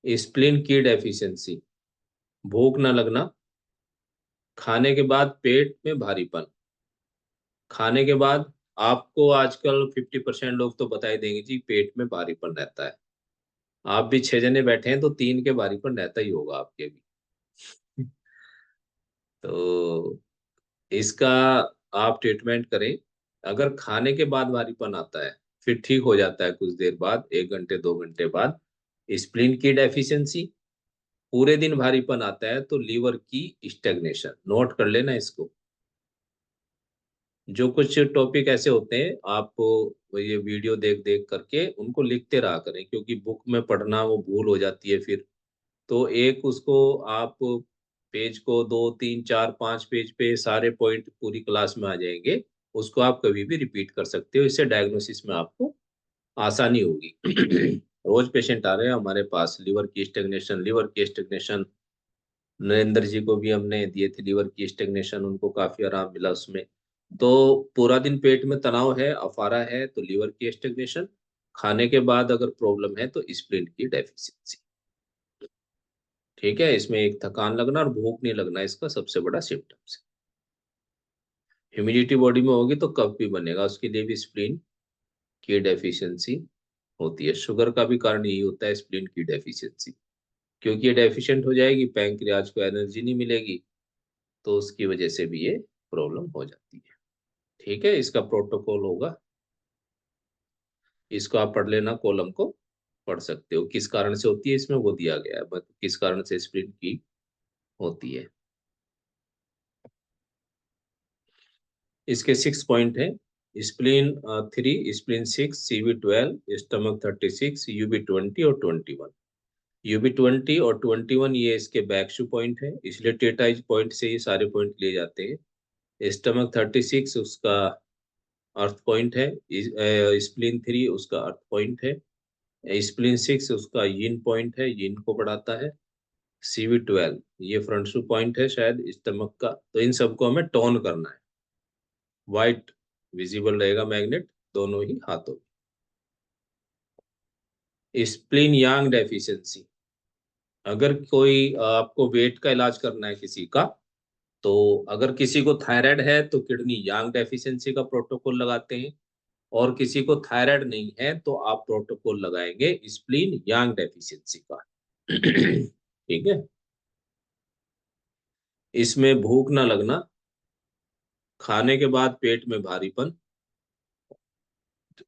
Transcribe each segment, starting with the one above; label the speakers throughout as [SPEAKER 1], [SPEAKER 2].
[SPEAKER 1] Spleen की deficiency, भूख न लगना, खाने के बाद पेट में भारीपन। खाने के बाद आपको आजकल 50% लोग तो बता ही देंगे जी पेट में भारीपन रहता है। आप भी 6 जने बैठे हैं तो 3 के भारीपन रहता ही होगा आपके भी। तो इसका आप ट्रीटमेंट करें। अगर खाने के बाद भारीपन आता है, फिर ठीक हो जाता है कुछ देर बाद, 1 घंटे 2 घंटे बाद। स्प्लीन की डेफिशिएंसी, पूरे दिन भारीपन आता है तो लीवर की स्टेग्नेशन, नोट कर लेना इसको। जो कुछ टॉपिक ऐसे होते हैं आप ये वीडियो देख देख करके उनको लिखते रहा करें, क्योंकि बुक में पढ़ना वो भूल हो जाती है फिर। तो एक उसको आप पेज को 2 3 4 5 पेज पे सारे पॉइंट पूरी क्लास में आ जाएंगे। उसको आप कभी भी रिपीट कर सकते हो, इससे डायग्नोसिस में आपको आसानी होगी। रोज पेशेंट आ रहे हैं हमारे पास, लीवर की स्टेग्नेशन। नरेंद्र जी को भी हमने दिए थे लीवर की स्टेग्नेशन, उनको काफी आराम मिला उसमें। तो पूरा दिन पेट में तनाव है, अफारा है, तो लीवर की स्टेग्नेशन। खाने के बाद अगर प्रॉब्लम है तो स्प्लीन की डेफिशिएंसी। ठीक है, इसमें एक थकान लगना और भूख नहीं लगना इसका सबसे बड़ा सिम्टम्स है। ह्यूमिडिटी बॉडी में होगी तो कफ भी बनेगा, उसके लिए भी स्प्लीन की डेफिशिएंसी होती है। शुगर का भी कारण यही होता है स्प्लीन की डेफिशिएंसी, क्योंकि ये डेफिशिएंट हो जाएगी, पैंक्रियाज को एनर्जी नहीं मिलेगी, तो उसकी वजह से भी ये प्रॉब्लम हो जाती है। ठीक है, इसका प्रोटोकॉल होगा, इसको आप पढ़ लेना, कॉलम को पढ़ सकते हो। किस कारण से होती है इसमें वो दिया गया है, मतलब किस कारण से स्प्लीन की होती है। इसके 6 पॉइंट हैं। Spleen 3, spleen 6, CV12, stomach 36, UB20 और 21। UB20 और 21 ये इसके बैकशू पॉइंट है, इसलिए टेटाइज पॉइंट से ये सारे पॉइंट लिए जाते हैं। स्टमक 36 उसका अर्थ पॉइंट है, स्प्लीन 3 उसका अर्थ पॉइंट है, स्प्लीन 6 उसका यिन पॉइंट है, यिन को बढ़ाता है। CV12 ये फ्रंट शू पॉइंट है शायद स्टमक का। तो इन सबको हमें टोन करना है। वाइट विजिबल रहेगा मैग्नेट दोनों ही हाथों में। स्प्लीन यांग डेफिशिएंसी, अगर कोई आपको वेट का इलाज करना है किसी का, तो अगर किसी को थायराइड है तो किडनी यांग डेफिशिएंसी का प्रोटोकॉल लगाते हैं। और किसी को थायराइड नहीं है तो आप प्रोटोकॉल लगाएंगे स्प्लीन यांग डेफिशिएंसी का। ठीक है, इसमें भूख ना लगना, खाने के बाद पेट में भारीपन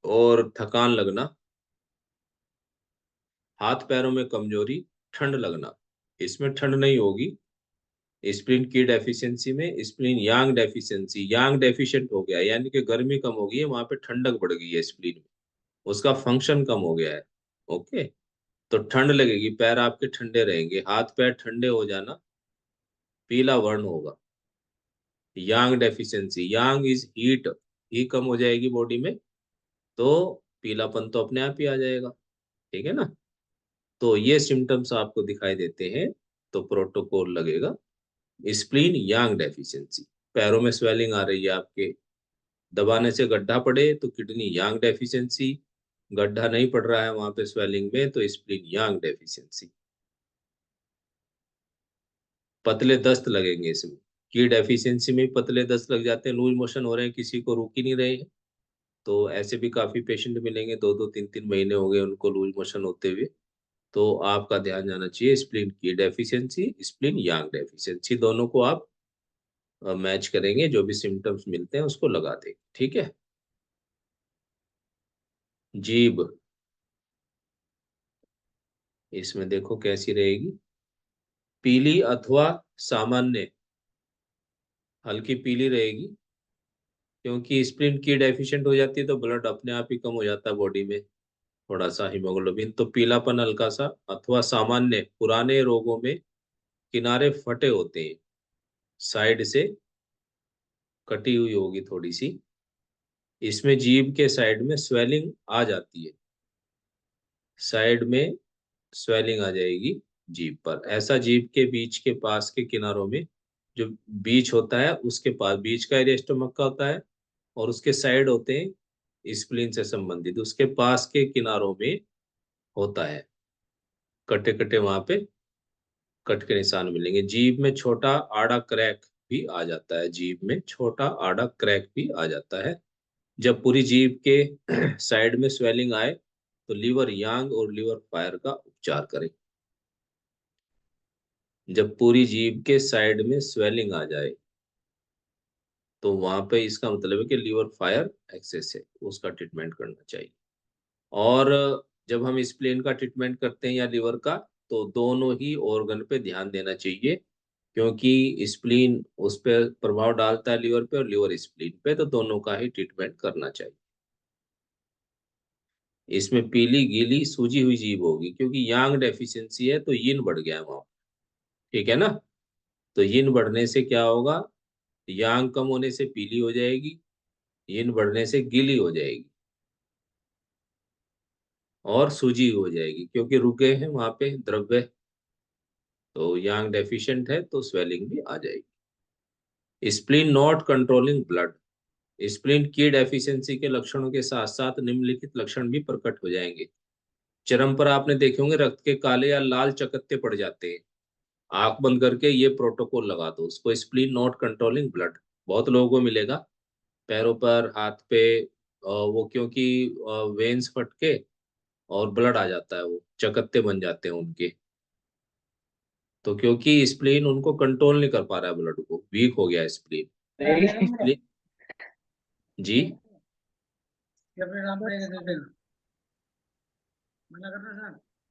[SPEAKER 1] और थकान लगना, हाथ पैरों में कमजोरी, ठंड लगना। इसमें ठंड नहीं होगी, स्प्लीन की डेफिशिएंसी में। स्प्लीन यांग डेफिशिएंसी, यांग डेफिशिएंट हो गया यानी कि गर्मी कम हो गई है, वहां पे ठंडक बढ़ गई है स्प्लीन में, उसका फंक्शन कम हो गया है। ओके, तो ठंड लगेगी, पैर आपके ठंडे रहेंगे, हाथ पैर ठंडे हो जाना, पीला वर्ण होगा। यांग डेफिशिएंसी, यांग इज हीट, ही कम हो जाएगी बॉडी में, तो पीलापन तो अपने आप ही आ जाएगा। ठीक है ना, तो ये सिम्टम्स आपको दिखाई देते हैं तो प्रोटोकॉल लगेगा स्प्लीन यांग डेफिशिएंसी। पैरों में स्वेलिंग आ रही है आपके, दबाने से गड्ढा पड़े तो किडनी यांग डेफिशिएंसी, गड्ढा नहीं पड़ रहा है वहां पे स्वेलिंग में तो स्प्लीन यांग डेफिशिएंसी। पतले दस्त लगेंगे इसमें, की डेफिशिएंसी में पतले दस्त लग जाते हैं, लूज मोशन हो रहे हैं, किसी को रुक ही नहीं रहे हैं। तो ऐसे भी काफी पेशेंट मिलेंगे, 2 2 3 3 महीने हो गए उनको लूज मोशन होते हुए। तो आपका ध्यान जाना चाहिए, स्प्लीन की डेफिशिएंसी, स्प्लीन यांग डेफिशिएंसी, दोनों को आप मैच करेंगे, जो भी सिम्टम्स मिलते हैं उसको लगा देंगे। ठीक है। जीभ, इसमें देखो कैसी रहेगी, पीली अथवा सामान्य, हल्की पीली रहेगी, क्योंकि स्प्लीन की डेफिशिएंट हो जाती है तो ब्लड अपने आप ही कम हो जाता है बॉडी में, थोड़ा सा हीमोग्लोबिन, तो पीलापन हल्का सा। अथवा सामान्य, पुराने रोगों में किनारे फटे होते हैं, साइड से कटी हुई होगी थोड़ी सी, इसमें जीभ के साइड में स्वेलिंग आ जाती है, साइड में स्वेलिंग आ जाएगी जीभ पर। ऐसा जीभ के बीच के पास के किनारों में, जो बीच होता है उसके पास, बीच का एरिया स्टमक का होता है और उसके साइड होते हैं स्प्लीन से संबंधित, उसके पास के किनारों में होता है। कटे कटे वहां पे कट के निशान मिलेंगे। जीभ में छोटा आड़ा क्रैक भी आ जाता है, जीभ में छोटा आड़ा क्रैक भी आ जाता है। जब पूरी जीभ के साइड में स्वेलिंग आए तो लीवर यांग और लीवर फायर का उपचार करें। जब पूरी जीभ के साइड में स्वेलिंग आ जाए तो वहां पे इसका मतलब है कि लीवर फायर एक्सेस है, उसका ट्रीटमेंट करना चाहिए। और जब हम स्प्लेन का ट्रीटमेंट करते हैं या लीवर का, तो दोनों ही ऑर्गन पे ध्यान देना चाहिए, क्योंकि स्प्लीन उस पर प्रभाव डालता है लीवर पे और लीवर स्प्लीन पे, तो दोनों का ही ट्रीटमेंट करना चाहिए। इसमें पीली गीली सूजी हुई जीभ होगी, क्योंकि यांग डेफिशिएंसी है तो यिन बढ़ गया है वहां। ठीक है ना? तो यिन बढ़ने से क्या होगा, यांग कम होने से पीली हो जाएगी, यिन बढ़ने से गीली हो जाएगी और सूजी हो जाएगी, क्योंकि रुके हैं वहां पे द्रव्य। तो यांग डेफिशिएंट है तो स्वेलिंग भी आ जाएगी। Spleen not controlling blood. Spleen की डेफिशिएंसी के लक्षणों के साथ साथ निम्नलिखित लक्षण भी प्रकट हो जाएंगे। चरम पर आपने देखे होंगे रक्त के काले या लाल चकत्ते पड़ जाते हैं। आंख बंद करके ये प्रोटोकॉल लगा दो उसको, स्प्लीन नॉट कंट्रोलिंग ब्लड। बहुत लोगों को मिलेगा पैरों पर, हाथ पे, वो क्योंकि वेन्स फट के और ब्लड आ जाता है, वो चकत्ते बन जाते हैं उनके। तो क्योंकि स्प्लीन उनको कंट्रोल नहीं कर पा रहा है, ब्लड को वीक हो गया है स्प्लीन। स्प्लीन जी।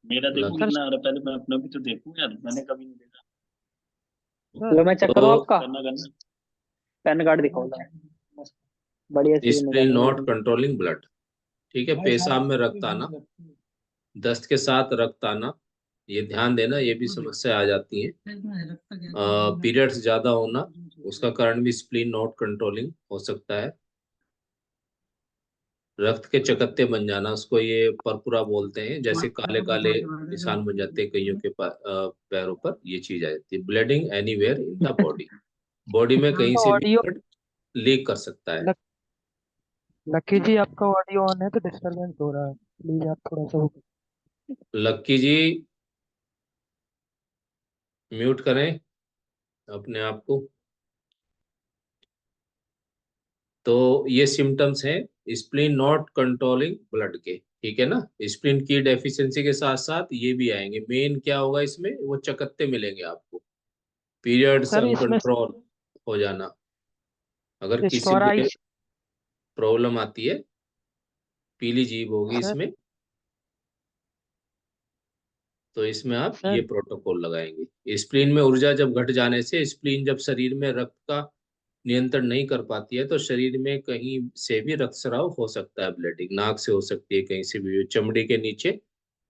[SPEAKER 2] मेरा देखो
[SPEAKER 1] लग-
[SPEAKER 2] कितना आ रहा है, पहले मैं अपना भी तो देखूं यार, मैंने कभी नहीं देखा।
[SPEAKER 3] लो मैं चेक करूँ
[SPEAKER 1] तो
[SPEAKER 3] आपका
[SPEAKER 2] करना करना।
[SPEAKER 3] पैन कार्ड दिखाओ जरा। बढ़िया चीज
[SPEAKER 1] स्प्लीन
[SPEAKER 3] निकालेंगे
[SPEAKER 1] नॉट
[SPEAKER 3] एकदम।
[SPEAKER 1] Controlling blood. ठीक है, पेशाब में रक्त आना, दस्त के साथ रक्त आना, ये ध्यान देना, ये भी समस्या आ जाती है। पीरियड्स ज्यादा होना, उसका कारण भी स्प्लीन नॉट कंट्रोलिंग हो सकता है। रक्त के चकत्ते बन जाना, उसको ये परपुरा बोलते हैं, जैसे काले काले निशान बन जाते हैं कईयों के पैरों पर, ये चीज आ जाती है। Bleeding anywhere in the body, body में कहीं
[SPEAKER 3] आपका
[SPEAKER 1] से भी
[SPEAKER 3] ऑडियो
[SPEAKER 1] ब्लड लीक कर सकता है।
[SPEAKER 3] लकी जी आपका ऑडियो ऑन है तो डिस्टरबेंस हो रहा है, प्लीज आप थोड़ा सा
[SPEAKER 1] लक्की जी म्यूट करें अपने आप को। तो ये सिम्टम्स हैं स्प्लीन नॉट कंट्रोलिंग ब्लड के। ठीक है ना? स्प्लीन की डेफिशिएंसी के साथ साथ ये भी आएंगे। मेन क्या होगा इसमें, वो चकत्ते मिलेंगे आपको, पीरियड्स
[SPEAKER 3] सर इसमें
[SPEAKER 1] अनकंट्रोल हो जाना। अगर किसी में
[SPEAKER 3] स्टोराइड
[SPEAKER 1] प्रॉब्लम आती है, पीली जीभ होगी
[SPEAKER 3] सर
[SPEAKER 1] इसमें, तो इसमें आप ये
[SPEAKER 3] सर
[SPEAKER 1] प्रोटोकॉल लगाएंगे। स्प्लीन में ऊर्जा जब घट जाने से, स्प्लीन जब शरीर में रक्त का नियंत्रण नहीं कर पाती है, तो शरीर में कहीं से भी रक्तस्राव हो सकता है। ब्लीडिंग नाक से हो सकती है, कहीं से भी, चमड़ी के नीचे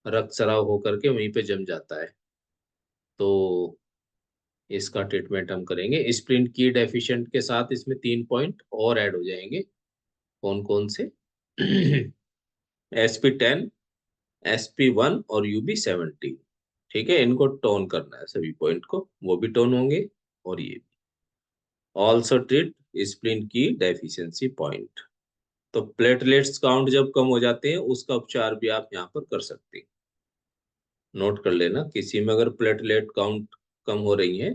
[SPEAKER 1] रक्तस्राव होकर के वहीं पे जम जाता है। तो इसका ट्रीटमेंट हम करेंगे। स्प्लीन की डेफिशिएंट के साथ इसमें 3 पॉइंट और ऐड हो जाएंगे। कौन कौन से? SP10, SP1 और UB17। ठीक है, इनको टोन करना है, सभी पॉइंट को, वो भी टोन होंगे और ये भी। ऑल्सो ट्रीट स्प्लीन की डेफिशिएंसी पॉइंट। तो प्लेटलेट्स काउंट जब कम हो जाते हैं, उसका उपचार भी आप यहाँ पर कर सकते हैं। नोट कर लेना, किसी में अगर प्लेटलेट काउंट कम हो रही है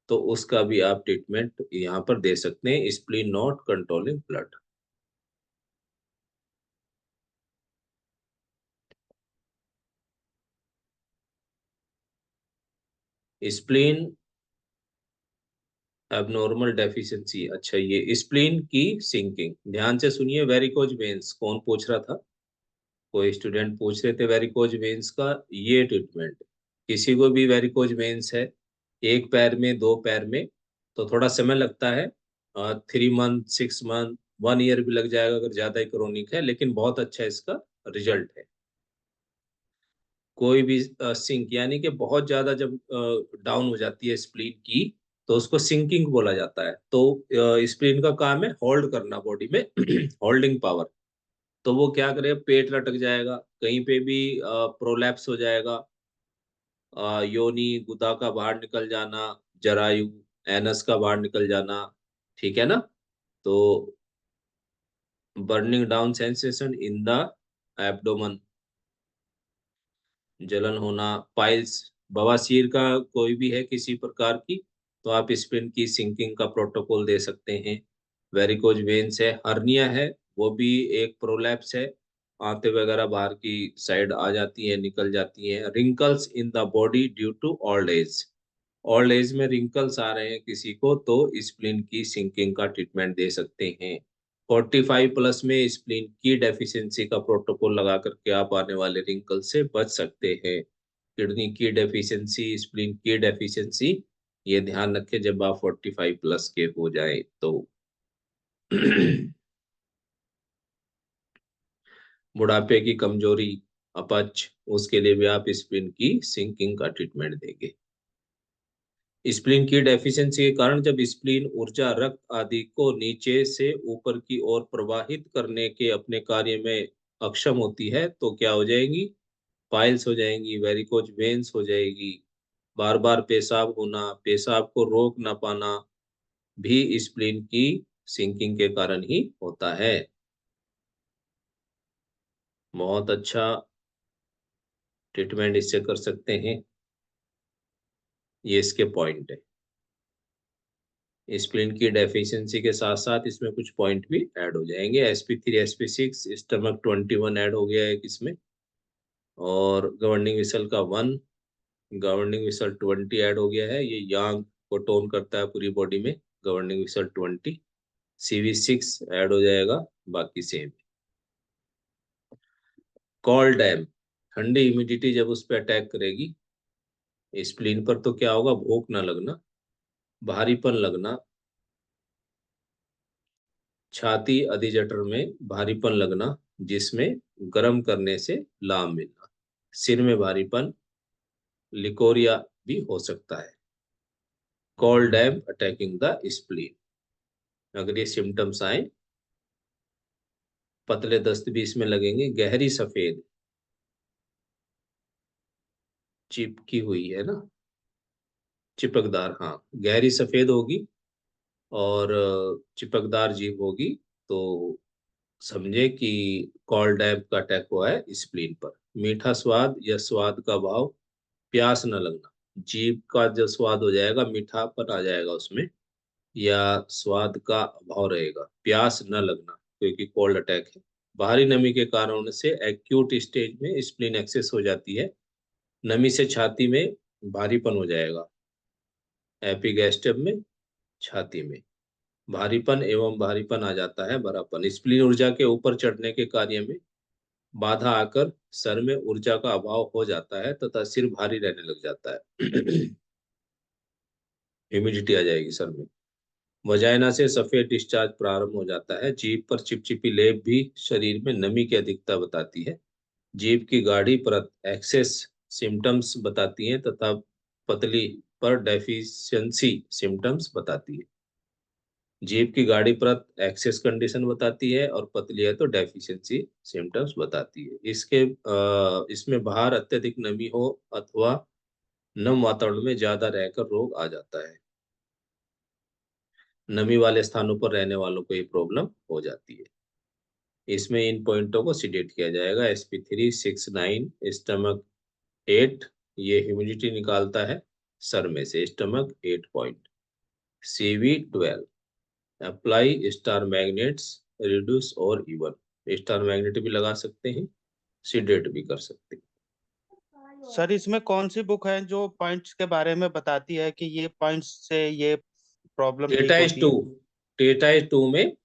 [SPEAKER 1] तो उसका भी आप ट्रीटमेंट यहाँ पर दे सकते हैं, spleen not controlling blood. Spleen abnormal deficiency, अच्छा ये स्प्लीन की सिंकिंग, ध्यान से सुनिए। वेरिकोज वेन्स, कौन पूछ रहा था? कोई स्टूडेंट पूछ रहे थे वेरिकोज वेन्स का ये ट्रीटमेंट। किसी को भी वेरिकोज वेन्स है, एक पैर में, दो पैर में, तो थोड़ा समय लगता है, 3 मंथ, 6 मंथ, 1 ईयर भी लग जाएगा अगर ज्यादा ही क्रोनिक है, लेकिन बहुत अच्छा इसका रिजल्ट है। कोई भी सिंक, यानी कि बहुत ज्यादा जब डाउन हो जाती है स्प्लीन की, तो उसको सिंकिंग बोला जाता है। तो स्प्लीन का काम है होल्ड करना बॉडी में, होल्डिंग पावर। तो वो क्या करे, पेट लटक जाएगा, कहीं पे भी प्रोलैप्स हो जाएगा, योनि गुदा का बाहर निकल जाना, जरायु, एनस का बाहर निकल जाना। ठीक है ना? तो burning down sensation in the abdomen, जलन होना, पाइल्स, बवासीर का कोई भी है किसी प्रकार की, तो आप स्प्लीन की सिंकिंग का प्रोटोकॉल दे सकते हैं। वेरिकोज वेन्स है, हर्निया है, वो भी एक प्रोलैप्स है, आंतें वगैरह बाहर की साइड आ जाती है, निकल जाती हैं। Wrinkles in the body due to old age, old age में रिंकल्स आ रहे हैं किसी को, तो स्प्लीन की सिंकिंग का ट्रीटमेंट दे सकते हैं। 45 प्लस में स्प्लीन की डेफिशिएंसी का प्रोटोकॉल लगा करके आप आने वाले रिंकल से बच सकते हैं। किडनी की डेफिशिएंसी, स्प्लीन की डेफिशिएंसी, ये ध्यान रखें जब आप 45 प्लस के हो जाए तो। बुढ़ापे की कमजोरी, अपच, उसके लिए भी आप स्प्लीन की सिंकिंग का ट्रीटमेंट देंगे। स्प्लीन की डेफिशिएंसी के कारण जब स्प्लीन ऊर्जा, रक्त आदि को नीचे से ऊपर की ओर प्रवाहित करने के अपने कार्य में अक्षम होती है, तो क्या हो जाएंगी? पाइल्स हो जाएंगी, वेरिकोज वेन्स हो जाएगी, बार बार पेशाब होना, पेशाब को रोक ना पाना भी स्प्लीन की सिंकिंग के कारण ही होता है। बहुत अच्छा ट्रीटमेंट इससे कर सकते हैं, ये इसके पॉइंट है। स्प्लीन की डेफिशिएंसी के साथ साथ इसमें कुछ पॉइंट भी ऐड हो जाएंगे। sp3 sp6, स्टमक 21 ऐड हो गया है इसमें, और गवर्निंग विसल का 1, गवर्निंग विसल 20 ऐड हो गया है। ये यांग को टोन करता है पूरी बॉडी में, गवर्निंग विसल 20। cv6 ऐड हो जाएगा, बाकी सेम। कॉल्ड डैम, ठंडी ह्यूमिडिटी जब उस पर अटैक करेगी स्प्लीन पर, तो क्या होगा? भूख ना लगना, भारीपन लगना, छाती अधिजठर में भारीपन लगना, जिसमें गर्म करने से लाभ मिलना, सिर में भारीपन, लिकोरिया भी हो सकता है। Cold dam attacking the spleen, अगर ये सिम्टम्स आए। पतले दस्त भी इसमें लगेंगे। गहरी सफेद, चिपकी हुई है ना, चिपकदार, हाँ, गहरी सफेद होगी और चिपकदार जीभ होगी, तो समझे कि कॉल डैम्प का अटैक हुआ है स्प्लीन पर। मीठा स्वाद या स्वाद का अभाव, प्यास न लगना, जीभ का जो स्वाद हो जाएगा, मीठापन आ जाएगा उसमें, या स्वाद का अभाव रहेगा, प्यास न लगना क्योंकि कोल्ड अटैक है। बाहरी नमी के कारण से एक्यूट स्टेज में स्प्लीन एक्सेस हो जाती है, नमी से छाती में भारीपन हो जाएगा, एपिगैस्ट्रम में, छाती में भारीपन एवं भारीपन आ जाता है, भरापन। स्प्लीन ऊर्जा के ऊपर चढ़ने के कार्य में बाधा आकर सर में ऊर्जा का अभाव हो जाता है तथा सिर भारी रहने लग जाता है। ह्यूमिडिटी आ जाएगी सर में। वजाइना से सफेद डिस्चार्ज प्रारंभ हो जाता है। जीभ पर चिपचिपी लेप भी शरीर में नमी की अधिकता बताती है। जीभ की गाढ़ी परत एक्सेस सिम्टम्स बताती है तथा पतली पर डेफिशिएंसी सिम्टम्स बताती है। जीभ की गाढ़ी परत एक्सेस कंडीशन बताती है और पतली है तो डेफिशिएंसी सिम्टम्स बताती है। इसमें बाहर अत्यधिक नमी हो अथवा नम वातावरण में ज्यादा रहकर रोग आ जाता है। नमी वाले स्थानों पर रहने वालों को ये प्रॉब्लम हो जाती है। इसमें इन पॉइंटों को सिडेट किया जाएगा। sp3 6 9, स्टमक 8, ये ह्यूमिडिटी निकालता है सर में से, stomach 8 point. cv12, apply star magnets, reduce और इवन, स्टार मैग्नेट भी लगा सकते हैं, सिडेट भी कर सकते हैं।
[SPEAKER 4] सर इसमें कौन सी बुक है जो पॉइंट्स के बारे में बताती है कि ये पॉइंट्स से ये प्रॉब्लम ठीक
[SPEAKER 1] टेटाइस
[SPEAKER 4] होती
[SPEAKER 1] टू,
[SPEAKER 4] है?
[SPEAKER 1] टेटाइस टू में,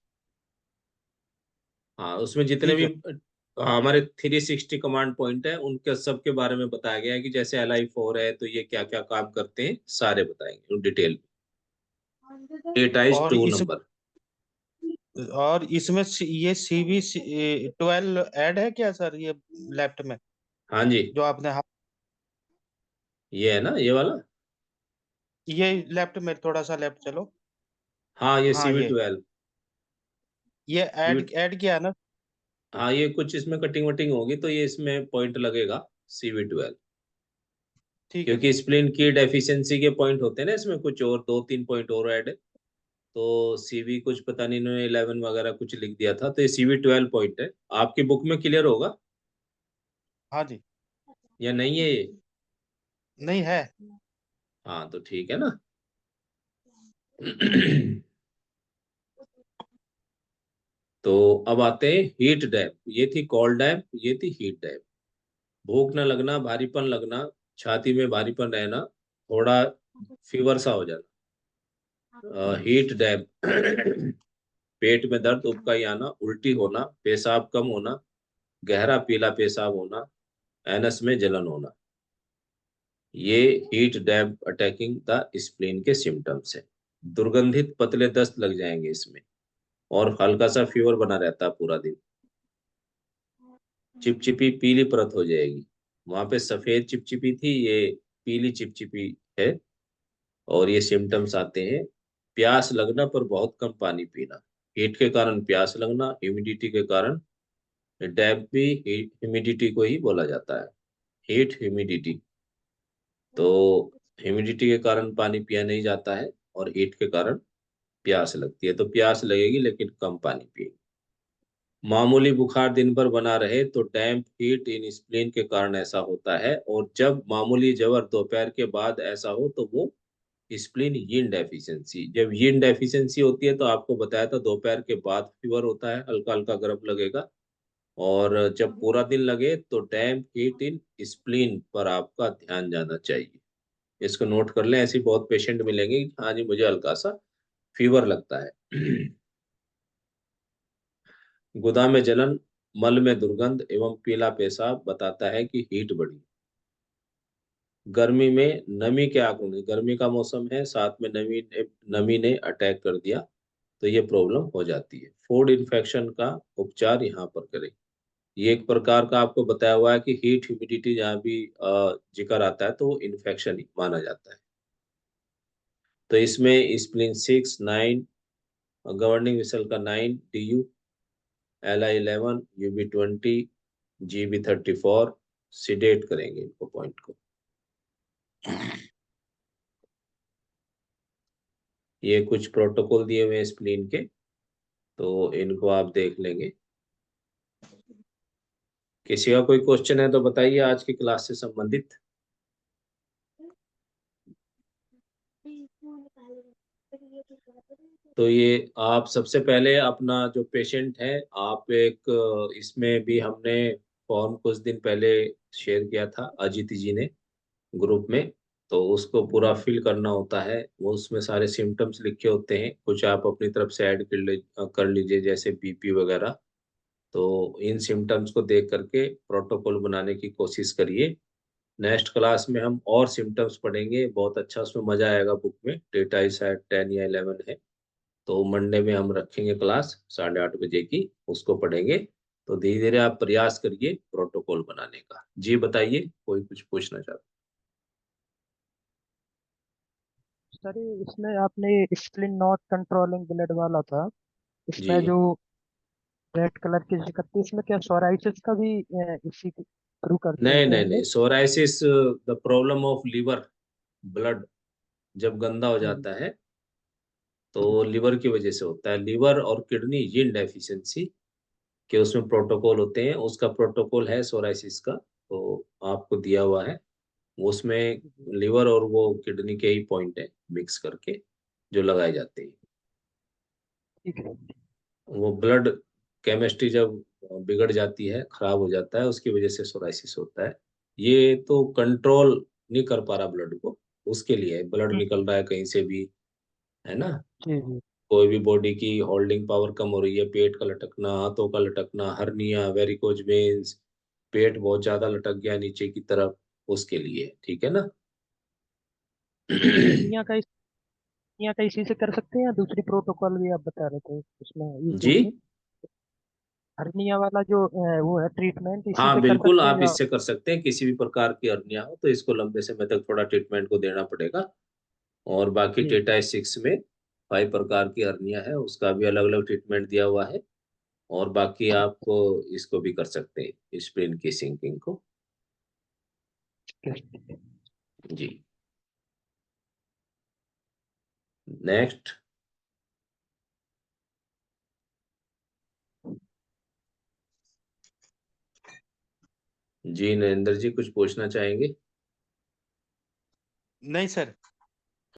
[SPEAKER 1] हाँ, उसमें जितने
[SPEAKER 4] ठीक
[SPEAKER 1] भी
[SPEAKER 4] है।
[SPEAKER 1] हमारे 360 कमांड पॉइंट है उनके सबके बारे में बताया गया है कि जैसे LI4 है तो ये क्या क्या काम करते हैं, सारे बताएंगे डिटेल में। टेटाइस
[SPEAKER 4] और
[SPEAKER 1] 2
[SPEAKER 4] इस
[SPEAKER 1] नंबर।
[SPEAKER 4] और इसमें ये CV12 ऐड है क्या सर, ये लेफ्ट में
[SPEAKER 1] हाँ जी,
[SPEAKER 4] जो आपने
[SPEAKER 1] ये है ना, ये वाला।
[SPEAKER 4] ये लेफ्ट में थोड़ा सा लेफ्ट चलो।
[SPEAKER 1] हाँ, ये
[SPEAKER 4] हाँ
[SPEAKER 1] CV12।
[SPEAKER 4] ये ऐड किया है ना?
[SPEAKER 1] हाँ, ये कुछ इसमें कटिंग वटिंग होगी तो ये इसमें पॉइंट लगेगा CV12,
[SPEAKER 4] ठीक है
[SPEAKER 1] क्योंकि
[SPEAKER 4] सर।
[SPEAKER 1] स्प्लीन की डेफिशिएंसी के पॉइंट होते हैं ना इसमें, कुछ और 2 3 पॉइंट और ऐड है। तो CV कुछ पता नहीं, इन्होंने 11 वगैरह कुछ लिख दिया था, तो ये CV12 पॉइंट है, आपकी बुक में क्लियर होगा।
[SPEAKER 4] हाँ जी।
[SPEAKER 1] या नहीं है ये?
[SPEAKER 4] नहीं है।
[SPEAKER 1] हाँ तो ठीक है ना। तो अब आते हैं हीट डैप। ये थी कोल्ड डैप, ये थी हीट डैप। भूख न लगना, भारीपन लगना, छाती में भारीपन रहना, थोड़ा फीवर सा हो जाना। हीट डैप पेट में दर्द, उबकाई आना, उल्टी होना, पेशाब कम होना, गहरा पीला पेशाब होना, एनस में जलन होना। ये heat damp attacking the spleen के सिम्टम्स है। दुर्गंधित पतले दस्त लग जाएंगे इसमें, और हल्का सा फीवर बना रहता है पूरा दिन। चिपचिपी पीली परत हो जाएगी। वहां पे सफेद चिपचिपी थी, ये पीली चिपचिपी है। और ये सिम्टम्स आते हैं। प्यास लगना पर बहुत कम पानी पीना। हीट के कारण प्यास लगना, ह्यूमिडिटी के कारण। डैप भी ह्यूमिडिटी को ही बोला जाता है, हीट ह्यूमिडिटी। तो ह्यूमिडिटी के कारण पानी पिया नहीं जाता है, और हीट के कारण प्यास लगती है। तो प्यास लगेगी लेकिन कम पानी पिए। मामूली बुखार दिन भर बना रहे तो डैम्प हीट इन स्प्लीन के कारण ऐसा होता है। और जब मामूली जबर दोपहर के बाद ऐसा हो तो वो स्प्लीन यीन डेफिशिएंसी। जब यीन डेफिशिएंसी होती है तो आपको बताया था दोपहर के बाद फीवर होता है, हल्का हल्का गर्म लगेगा। और जब पूरा दिन लगे तो डैम्प हीट इन स्प्लीन पर आपका ध्यान जाना चाहिए। इसको नोट कर लें, ऐसे बहुत पेशेंट मिलेंगे कि हाँ जी मुझे हल्का सा फीवर लगता है। गुदा में जलन, मल में दुर्गंध एवं पीला पेशाब बताता है कि हीट बढ़ी। गर्मी में नमी के आंकड़े, गर्मी का मौसम है, साथ में नमी ने अटैक कर दिया तो ये प्रॉब्लम हो जाती है। फूड इन्फेक्शन का उपचार यहाँ पर करें। ये एक प्रकार का आपको बताया हुआ है कि हीट ह्यूमिडिटी जहाँ भी जिक्र आता है तो वो इन्फेक्शन ही माना जाता है। तो इसमें स्प्लिन 6, 9, गवर्निंग विसल का 9 DU, LI11, UB20, GB34, सिडेट करेंगे इनको पॉइंट को। ये कुछ प्रोटोकॉल दिए हुए हैं स्प्लीन के, तो इनको आप देख लेंगे। किसी का कोई क्वेश्चन है तो बताइए आज की क्लास से संबंधित। तो ये आप सबसे पहले अपना जो पेशेंट है, आप एक इसमें भी हमने फॉर्म कुछ दिन पहले शेयर किया था अजित जी ने ग्रुप में। तो उसको पूरा फिल करना होता है, वो उसमें सारे सिम्टम्स लिखे होते हैं, कुछ आप अपनी तरफ से ऐड कर लीजिए जैसे बीपी वगैरह। तो इन सिम्टम्स को देख करके प्रोटोकॉल बनाने की कोशिश करिए। नेक्स्ट क्लास में हम और सिम्टम्स पढ़ेंगे, बहुत अच्छा उसमें मजा आएगा। बुक में डेटा ही शायद 10 या 11 है। तो मंडे में हम रखेंगे क्लास 8:30 बजे की, उसको पढ़ेंगे। तो धीरे धीरे आप प्रयास करिए प्रोटोकॉल बनाने का। जी बताइए, कोई कुछ पूछना चाहता?
[SPEAKER 3] सर इसमें आपने स्प्लिन नॉट कंट्रोलिंग ब्लड वाला था,
[SPEAKER 1] जी
[SPEAKER 3] इसमें जो रेड कलर की दिक्कत थी, इसमें क्या सोराइसिस का भी इसी के थ्रू करते हैं
[SPEAKER 1] नहीं
[SPEAKER 3] क्या
[SPEAKER 1] नहीं
[SPEAKER 3] हम
[SPEAKER 1] नहीं,
[SPEAKER 3] लोग?
[SPEAKER 1] Psoriasis the problem of liver, blood जब गंदा हो
[SPEAKER 3] हम्म,
[SPEAKER 1] जाता है तो लिवर की वजह से होता है। लिवर और किडनी यील्ड डेफिशिएंसी के उसमें प्रोटोकॉल होते हैं, उसका प्रोटोकॉल है सोराइसिस का, तो आपको दिया हुआ है। उसमें लिवर और वो किडनी के ही पॉइंट है मिक्स करके जो लगाए जाते हैं।
[SPEAKER 3] ठीक है।
[SPEAKER 1] वो ब्लड केमिस्ट्री जब बिगड़ जाती है, खराब हो जाता है, उसकी वजह से सोराइसिस होता है। ये तो कंट्रोल नहीं कर पा रहा ब्लड को, उसके लिए ब्लड
[SPEAKER 3] हम्म,
[SPEAKER 1] निकल रहा है कहीं से भी, है ना।
[SPEAKER 3] जी जी।
[SPEAKER 1] कोई भी बॉडी की होल्डिंग पावर कम हो रही है, पेट का लटकना, हाथों का लटकना, हर्निया, वेरिकोज वेन्स, पेट बहुत ज्यादा लटक गया नीचे की तरफ, उसके लिए, ठीक है ना।
[SPEAKER 3] हर्निया का इसी से कर सकते हैं या दूसरी प्रोटोकॉल भी आप बता रहे थे उसमें
[SPEAKER 1] जी
[SPEAKER 3] यूट्यूब में? हर्निया वाला जो वो है ट्रीटमेंट, इसी
[SPEAKER 1] हाँ
[SPEAKER 3] से कर
[SPEAKER 1] बिल्कुल,
[SPEAKER 3] सकते हैं
[SPEAKER 1] आप
[SPEAKER 3] या?
[SPEAKER 1] इससे कर सकते हैं। किसी भी प्रकार की हर्निया हो तो इसको लंबे समय तक थोड़ा ट्रीटमेंट को देना पड़ेगा। और बाकी
[SPEAKER 3] जी
[SPEAKER 1] टेटा 6 में 5 प्रकार की हर्निया है, उसका भी अलग अलग ट्रीटमेंट दिया हुआ है। और बाकी आप इसको भी कर सकते हैं, स्प्लिन की सिंकिंग को।
[SPEAKER 3] ठीक है।
[SPEAKER 1] जी नेक्स्ट। जी नरेंद्र जी, कुछ पूछना चाहेंगे?
[SPEAKER 4] नहीं सर।